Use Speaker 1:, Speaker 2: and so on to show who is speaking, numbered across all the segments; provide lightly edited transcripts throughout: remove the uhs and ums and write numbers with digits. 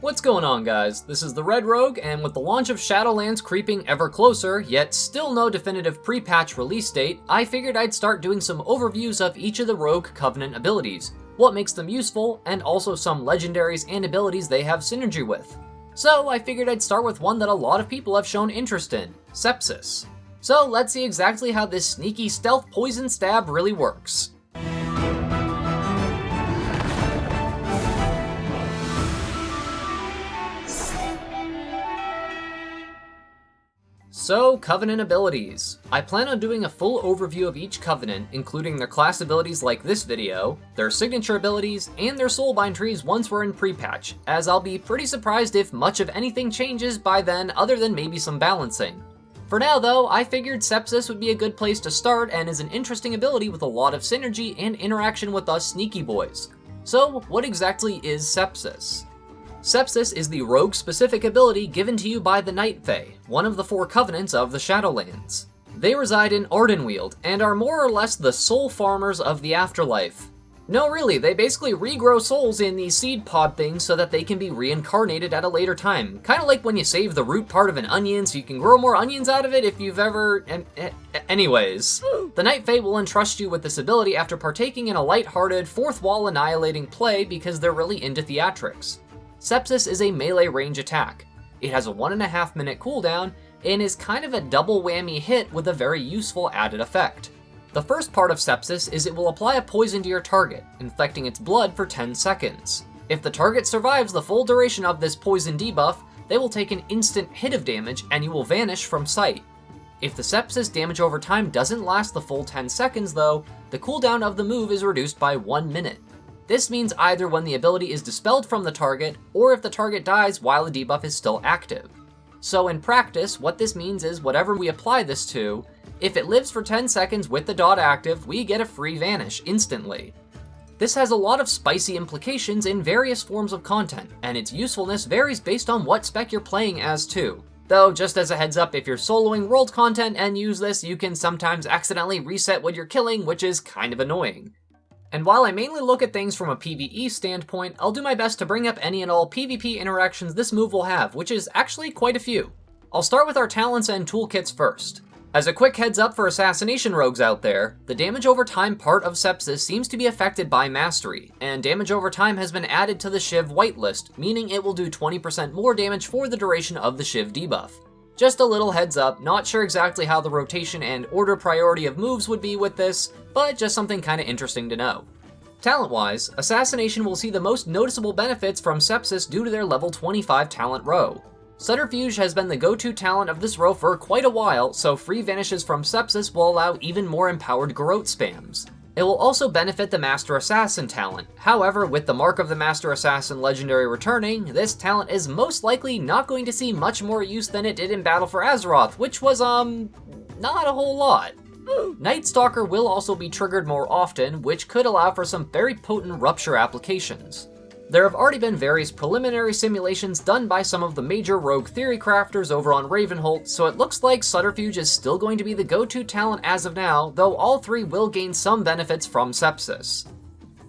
Speaker 1: What's going on, guys? This is the Red Rogue, and with the launch of Shadowlands creeping ever closer, yet still no definitive pre-patch release date, I figured I'd start doing some overviews of each of the Rogue Covenant abilities, what makes them useful, and also some legendaries and abilities they have synergy with. So I figured I'd start with one that a lot of people have shown interest in, Sepsis. So let's see exactly how this sneaky stealth poison stab really works. So, Covenant abilities. I plan on doing a full overview of each Covenant, including their class abilities like this video, their signature abilities, and their soulbind trees once we're in pre-patch, as I'll be pretty surprised if much of anything changes by then other than maybe some balancing. For now though, I figured Sepsis would be a good place to start and is an interesting ability with a lot of synergy and interaction with us sneaky boys. So, what exactly is Sepsis? Sepsis is the rogue-specific ability given to you by the Night Fae, one of the 4 covenants of the Shadowlands. They reside in Ardenweald, and are more or less the soul farmers of the afterlife. No, really, they basically regrow souls in these seed pod things so that they can be reincarnated at a later time. Kinda like when you save the root part of an onion so you can grow more onions out of it if you've ever... Anyways. The Night Fae will entrust you with this ability after partaking in a lighthearted, fourth-wall annihilating play because they're really into theatrics. Sepsis is a melee range attack. It has a 1.5 minute cooldown, and is kind of a double whammy hit with a very useful added effect. The first part of Sepsis is it will apply a poison to your target, infecting its blood for 10 seconds. If the target survives the full duration of this poison debuff, they will take an instant hit of damage and you will vanish from sight. If the Sepsis damage over time doesn't last the full 10 seconds though, the cooldown of the move is reduced by 1 minute. This means either when the ability is dispelled from the target, or if the target dies while the debuff is still active. So in practice, what this means is whatever we apply this to, if it lives for 10 seconds with the dot active, we get a free vanish instantly. This has a lot of spicy implications in various forms of content, and its usefulness varies based on what spec you're playing as too. Though, just as a heads up, if you're soloing world content and use this, you can sometimes accidentally reset what you're killing, which is kind of annoying. And while I mainly look at things from a PvE standpoint, I'll do my best to bring up any and all PvP interactions this move will have, which is actually quite a few. I'll start with our talents and toolkits first. As a quick heads up for assassination rogues out there, the damage over time part of Sepsis seems to be affected by mastery, and damage over time has been added to the Shiv whitelist, meaning it will do 20% more damage for the duration of the Shiv debuff. Just a little heads up, not sure exactly how the rotation and order priority of moves would be with this, but just something kinda interesting to know. Talent-wise, Assassination will see the most noticeable benefits from Sepsis due to their level 25 talent row. Subterfuge has been the go-to talent of this row for quite a while, so free vanishes from Sepsis will allow even more empowered Garrote spams. It will also benefit the Master Assassin talent. However, with the Mark of the Master Assassin legendary returning, this talent is most likely not going to see much more use than it did in Battle for Azeroth, which was, not a whole lot. Night Stalker will also be triggered more often, which could allow for some very potent Rupture applications. There have already been various preliminary simulations done by some of the major rogue theory crafters over on Ravenholt, so it looks like Subterfuge is still going to be the go-to talent as of now, though all 3 will gain some benefits from Sepsis.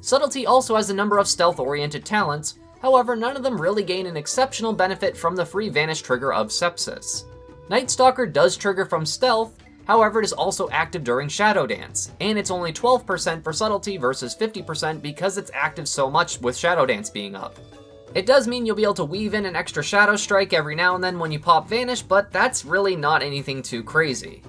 Speaker 1: Subtlety also has a number of stealth-oriented talents, however none of them really gain an exceptional benefit from the free vanish trigger of Sepsis. Night Stalker does trigger from stealth, however it is also active during Shadow Dance, and it's only 12% for Subtlety versus 50% because it's active so much with Shadow Dance being up. It does mean you'll be able to weave in an extra Shadow Strike every now and then when you pop Vanish, but that's really not anything too crazy.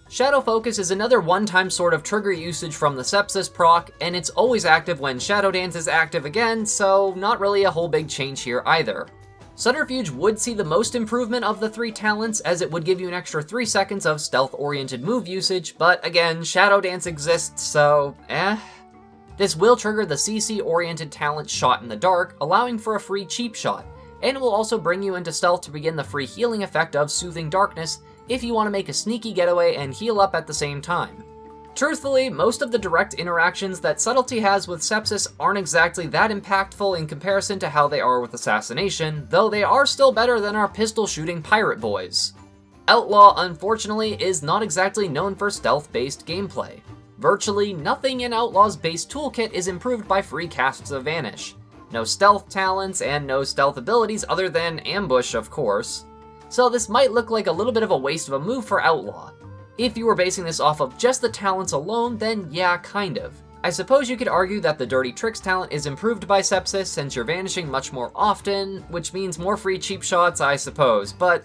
Speaker 1: Shadow Focus is another one-time sort of trigger usage from the Sepsis proc, and it's always active when Shadow Dance is active again, so not really a whole big change here either. Subterfuge would see the most improvement of the 3 talents, as it would give you an extra 3 seconds of stealth-oriented move usage, but again, Shadow Dance exists, so This will trigger the CC-oriented talent Shot in the Dark, allowing for a free cheap shot, and it will also bring you into stealth to begin the free healing effect of Soothing Darkness if you want to make a sneaky getaway and heal up at the same time. Truthfully, most of the direct interactions that Subtlety has with Sepsis aren't exactly that impactful in comparison to how they are with Assassination, though they are still better than our pistol-shooting pirate boys. Outlaw, unfortunately, is not exactly known for stealth-based gameplay. Virtually nothing in Outlaw's base toolkit is improved by free casts of Vanish. no stealth talents, and no stealth abilities other than ambush, of course. So this might look like a little bit of a waste of a move for Outlaw. If you were basing this off of just the talents alone, then yeah, kind of. I suppose you could argue that the Dirty Tricks talent is improved by Sepsis since you're vanishing much more often, which means more free cheap shots, I suppose, but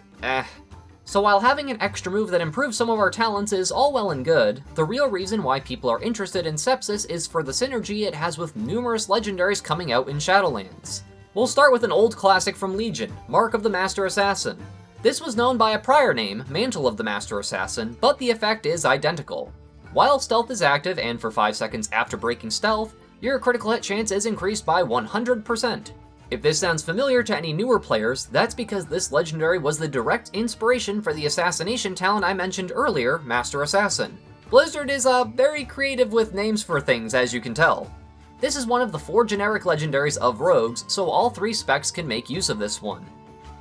Speaker 1: So while having an extra move that improves some of our talents is all well and good, the real reason why people are interested in Sepsis is for the synergy it has with numerous legendaries coming out in Shadowlands. We'll start with an old classic from Legion, Mark of the Master Assassin. This was known by a prior name, Mantle of the Master Assassin, but the effect is identical. While stealth is active and for 5 seconds after breaking stealth, your critical hit chance is increased by 100%. If this sounds familiar to any newer players, that's because this legendary was the direct inspiration for the assassination talent I mentioned earlier, Master Assassin. Blizzard is very creative with names for things, as you can tell. This is one of the 4 generic legendaries of rogues, so all 3 specs can make use of this one.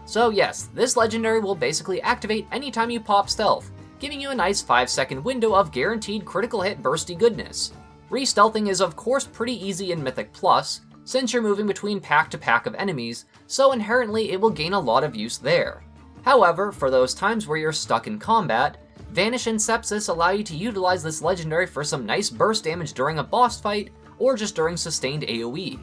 Speaker 1: So yes, this legendary will basically activate anytime you pop stealth, giving you a nice 5-second window of guaranteed critical hit bursty goodness. Re-stealthing is of course pretty easy in Mythic Plus, since you're moving between pack to pack of enemies, so inherently it will gain a lot of use there. However, for those times where you're stuck in combat, Vanish and Sepsis allow you to utilize this legendary for some nice burst damage during a boss fight, or just during sustained AoE.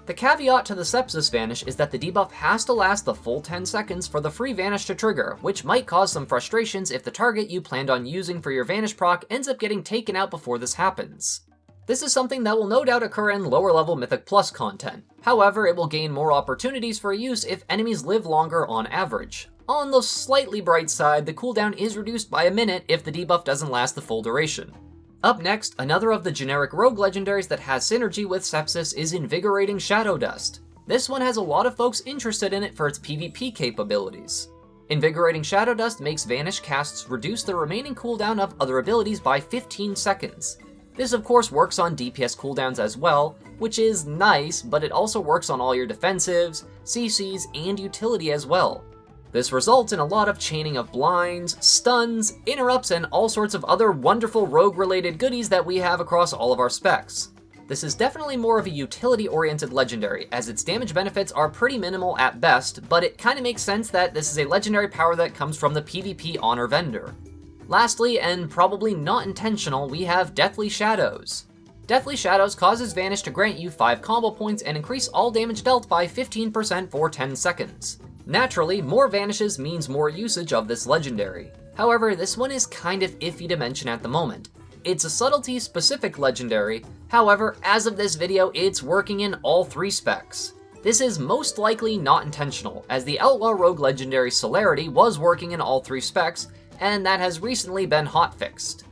Speaker 1: The caveat to the Sepsis Vanish is that the debuff has to last the full 10 seconds for the free Vanish to trigger, which might cause some frustrations if the target you planned on using for your Vanish proc ends up getting taken out before this happens. This is something that will no doubt occur in lower level Mythic Plus content. However, it will gain more opportunities for use if enemies live longer on average. On the slightly bright side, the cooldown is reduced by a minute if the debuff doesn't last the full duration. Up next, another of the generic rogue legendaries that has synergy with Sepsis is Invigorating Shadow Dust. This one has a lot of folks interested in it for its PvP capabilities. Invigorating Shadow Dust makes Vanish casts reduce the remaining cooldown of other abilities by 15 seconds. This of course works on DPS cooldowns as well, which is nice, but it also works on all your defensives, CCs, and utility as well. This results in a lot of chaining of blinds, stuns, interrupts, and all sorts of other wonderful rogue-related goodies that we have across all of our specs. This is definitely more of a utility-oriented legendary, as its damage benefits are pretty minimal at best, but it kinda makes sense that this is a legendary power that comes from the PvP honor vendor. Lastly, and probably not intentional, we have Deathly Shadows. Deathly Shadows causes Vanish to grant you 5 combo points and increase all damage dealt by 15% for 10 seconds. Naturally, more Vanishes means more usage of this legendary. However, this one is kind of iffy to mention at the moment. It's a subtlety-specific legendary, however, as of this video, it's working in all 3 specs. This is most likely not intentional, as the Outlaw Rogue legendary Celerity was working in all 3 specs, and that has recently been hotfixed.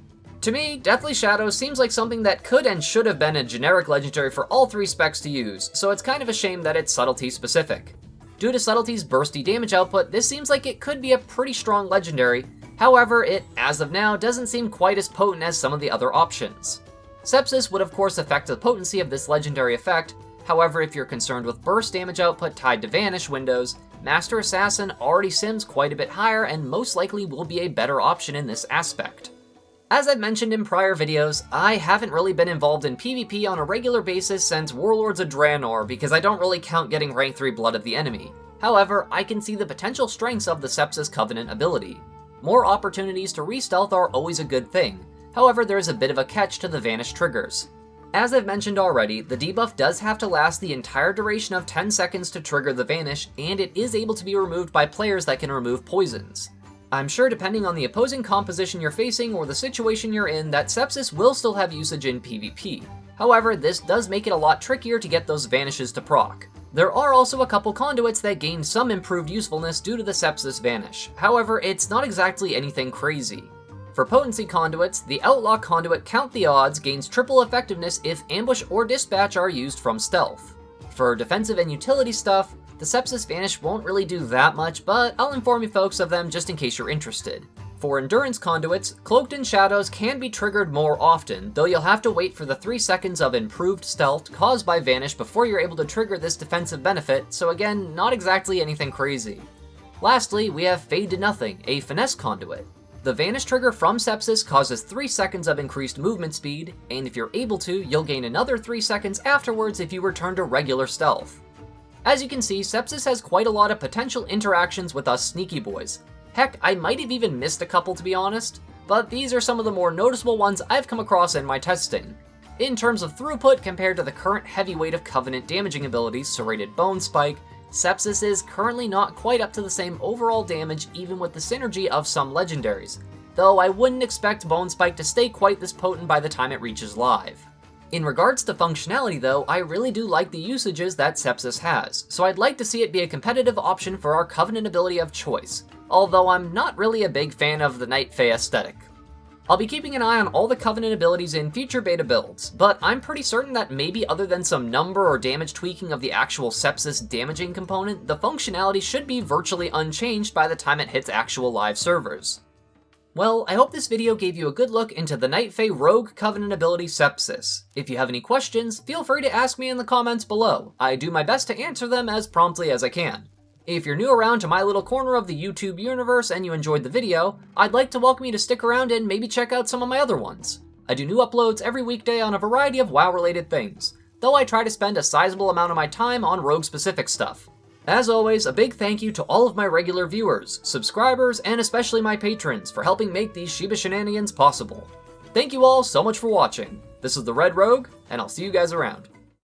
Speaker 1: To me, Deathly Shadows seems like something that could and should have been a generic legendary for all 3 specs to use, so it's kind of a shame that it's subtlety-specific. Due to Subtlety's bursty damage output, this seems like it could be a pretty strong legendary, however, it, as of now, doesn't seem quite as potent as some of the other options. Sepsis would of course affect the potency of this legendary effect, however, if you're concerned with burst damage output tied to Vanish windows, Master Assassin already sims quite a bit higher and most likely will be a better option in this aspect. As I've mentioned in prior videos, I haven't really been involved in PvP on a regular basis since Warlords of Draenor because I don't really count getting rank 3 blood of the enemy. However, I can see the potential strengths of the Sepsis Covenant ability. More opportunities to re-stealth are always a good thing, however there is a bit of a catch to the Vanish triggers. As I've mentioned already, the debuff does have to last the entire duration of 10 seconds to trigger the Vanish, and it is able to be removed by players that can remove poisons. I'm sure depending on the opposing composition you're facing or the situation you're in that Sepsis will still have usage in PvP. However, this does make it a lot trickier to get those Vanishes to proc. There are also a couple Conduits that gain some improved usefulness due to the Sepsis Vanish, however, it's not exactly anything crazy. For potency Conduits, the Outlaw Conduit Count the Odds gains triple effectiveness if Ambush or Dispatch are used from stealth. For defensive and utility stuff, the Sepsis Vanish won't really do that much, but I'll inform you folks of them just in case you're interested. For Endurance Conduits, Cloaked in Shadows can be triggered more often, though you'll have to wait for the 3 seconds of improved stealth caused by Vanish before you're able to trigger this defensive benefit, so again, not exactly anything crazy. Lastly, we have Fade to Nothing, a Finesse Conduit. The Vanish trigger from Sepsis causes 3 seconds of increased movement speed, and if you're able to, you'll gain another 3 seconds afterwards if you return to regular stealth. As you can see, Sepsis has quite a lot of potential interactions with us sneaky boys. Heck, I might have even missed a couple to be honest, but these are some of the more noticeable ones I've come across in my testing. In terms of throughput compared to the current heavyweight of Covenant damaging abilities, Serrated Bone Spike, Sepsis is currently not quite up to the same overall damage even with the synergy of some legendaries, though I wouldn't expect Bone Spike to stay quite this potent by the time it reaches live. In regards to functionality though, I really do like the usages that Sepsis has, so I'd like to see it be a competitive option for our Covenant ability of choice, although I'm not really a big fan of the Night Fae aesthetic. I'll be keeping an eye on all the Covenant abilities in future beta builds, but I'm pretty certain that maybe other than some number or damage tweaking of the actual Sepsis damaging component, the functionality should be virtually unchanged by the time it hits actual live servers. Well, I hope this video gave you a good look into the Night Fae Rogue Covenant ability Sepsis. If you have any questions, feel free to ask me in the comments below. I do my best to answer them as promptly as I can. If you're new around to my little corner of the YouTube universe and you enjoyed the video, I'd like to welcome you to stick around and maybe check out some of my other ones. I do new uploads every weekday on a variety of WoW related things, though I try to spend a sizable amount of my time on rogue specific stuff. As always, a big thank you to all of my regular viewers, subscribers, and especially my patrons for helping make these Shiba Shenanigans possible. Thank you all so much for watching. This is the Red Rogue, and I'll see you guys around.